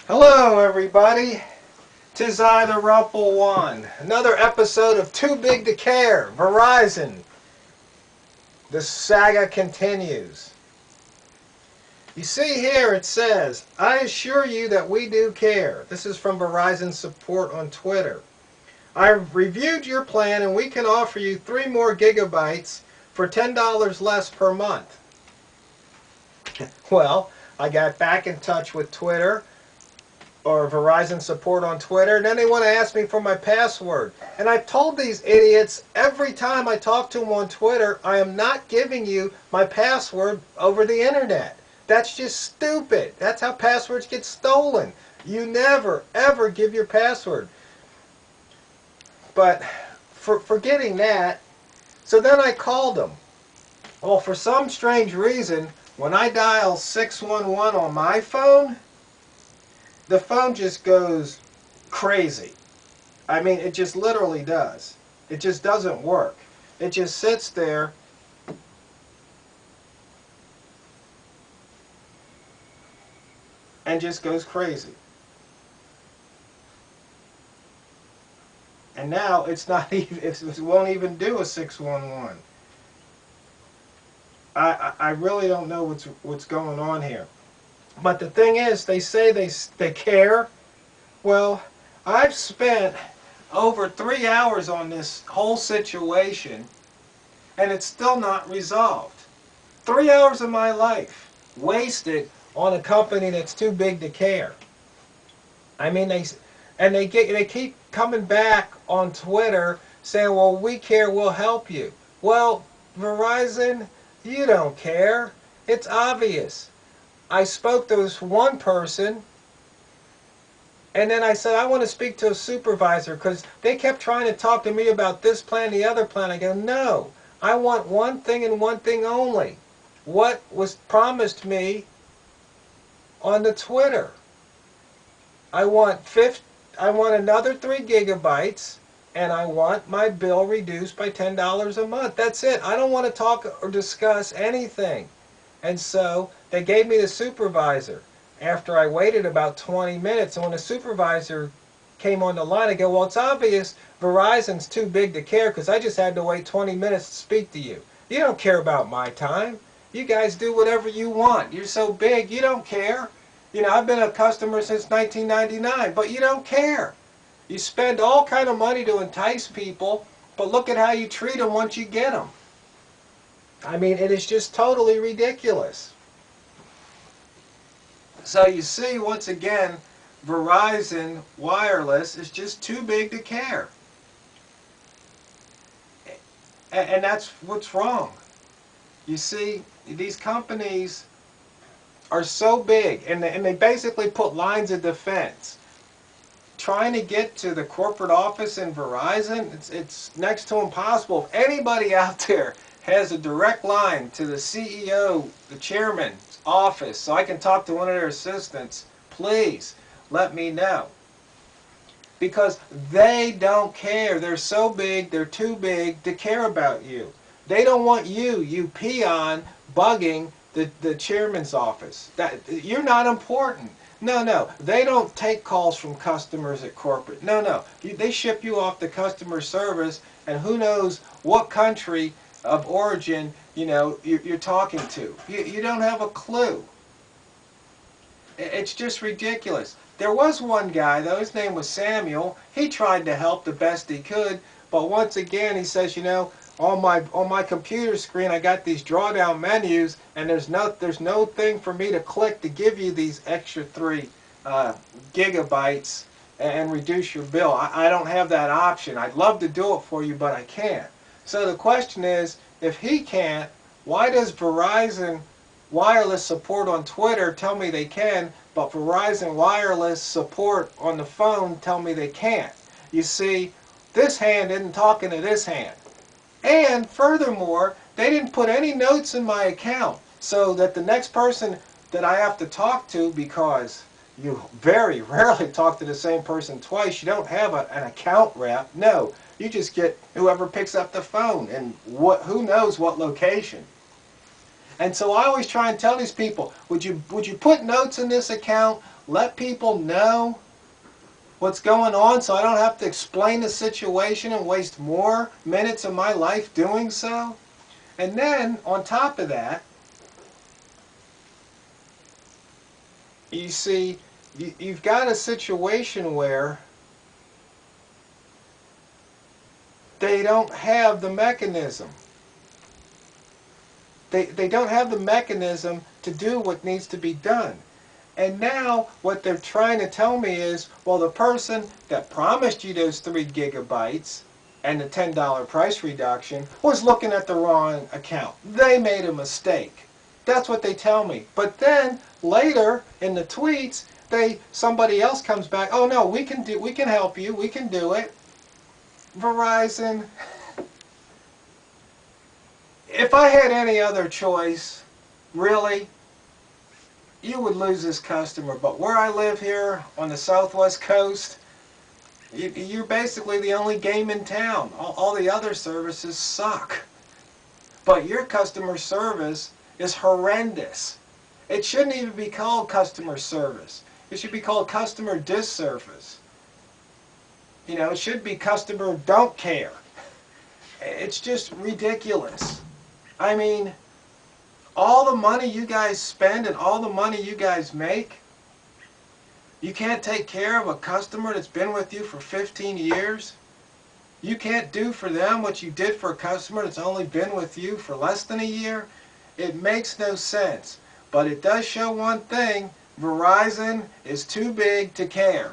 Hello everybody, 'tis I, TheRumpledOne. Another episode of Too Big to Care, Verizon. The saga continues. You see here it says, I assure you that we do care. This is from Verizon support on Twitter. I've reviewed your plan and we can offer you 3 more gigabytes for $10 less per month. Well, I got back in touch with Twitter or Verizon support on Twitter, and then they want to ask me for my password. And I've told these idiots every time I talk to them on Twitter, I am not giving you my password over the internet. That's just stupid. That's how passwords get stolen. You never, ever give your password. But forgetting that, so then I called them. Well, for some strange reason, when I dial 611 on my phone, the phone just goes crazy. I mean, it just literally does. It just doesn't work. It just sits there and just goes crazy. And now it's not even, it won't even do a 611. I really don't know what's going on here. But the thing is, they say they care. Well, I've spent over 3 hours on this whole situation, and it's still not resolved. 3 hours of my life wasted on a company that's too big to care. I mean, they keep coming back on Twitter saying, "Well, we care, we'll help you." Well, Verizon, you don't care. It's obvious. I spoke to this one person, and then I said, I want to speak to a supervisor because they kept trying to talk to me about this plan, the other plan. I go, no, I want one thing and one thing only. What was promised me on the Twitter. I want another 3 gigabytes, and I want my bill reduced by $10 a month. That's it. I don't want to talk or discuss anything. And so they gave me the supervisor. After I waited about 20 minutes, and when the supervisor came on the line, I go, well, it's obvious Verizon's too big to care because I just had to wait 20 minutes to speak to you. You don't care about my time. You guys do whatever you want. You're so big, you don't care. You know, I've been a customer since 1999, but you don't care. You spend all kind of money to entice people, but look at how you treat them once you get them. I mean, it is just totally ridiculous. So you see, once again, Verizon Wireless is just too big to care. And that's what's wrong. You see, these companies are so big, and they basically put lines of defense. Trying to get to the corporate office in Verizon, it's next to impossible. If anybody out there has a direct line to the CEO, the chairman's office, so I can talk to one of their assistants, please let me know. Because they don't care. They're so big, they're too big to care about you. They don't want you peon, bugging the chairman's office. You're not important. No, they don't take calls from customers at corporate. No, they ship you off to customer service, and who knows what country of origin you're talking to. You don't have a clue. It's just ridiculous. There was one guy, though, his name was Samuel. He tried to help the best he could, but once again he says, on my computer screen I got these drawdown menus, and there's no thing for me to click to give you these extra 3 gigabytes and reduce your bill. I don't have that option. I'd love to do it for you, but I can't. So the question is, if he can't, why does Verizon Wireless support on Twitter tell me they can, but Verizon Wireless support on the phone tell me they can't? You see, this hand isn't talking to this hand. And furthermore, they didn't put any notes in my account so that the next person that I have to talk to, because you very rarely talk to the same person twice, you don't have an account rep. No, you just get whoever picks up the phone, and who knows what location. And so I always try and tell these people, would you put notes in this account? let people know what's going on so I don't have to explain the situation and waste more minutes of my life doing so? And then, on top of that, you see, you've got a situation where they don't have the mechanism. They don't have the mechanism to do what needs to be done. And now what they're trying to tell me is, well, the person that promised you those 3 gigabytes and the $10 price reduction was looking at the wrong account. They made a mistake. That's what they tell me. But then later in the tweets, somebody else comes back, oh no, we can help you, we can do it. Verizon, if I had any other choice, really, you would lose this customer. But where I live here on the southwest coast, you're basically the only game in town. All the other services suck. But your customer service is horrendous. It shouldn't even be called customer service. It should be called customer disservice. You know, it should be customer don't care. It's just ridiculous. I mean, all the money you guys spend and all the money you guys make, you can't take care of a customer that's been with you for 15 years? You can't do for them what you did for a customer that's only been with you for less than a year? It makes no sense. But it does show one thing: Verizon is too big to care.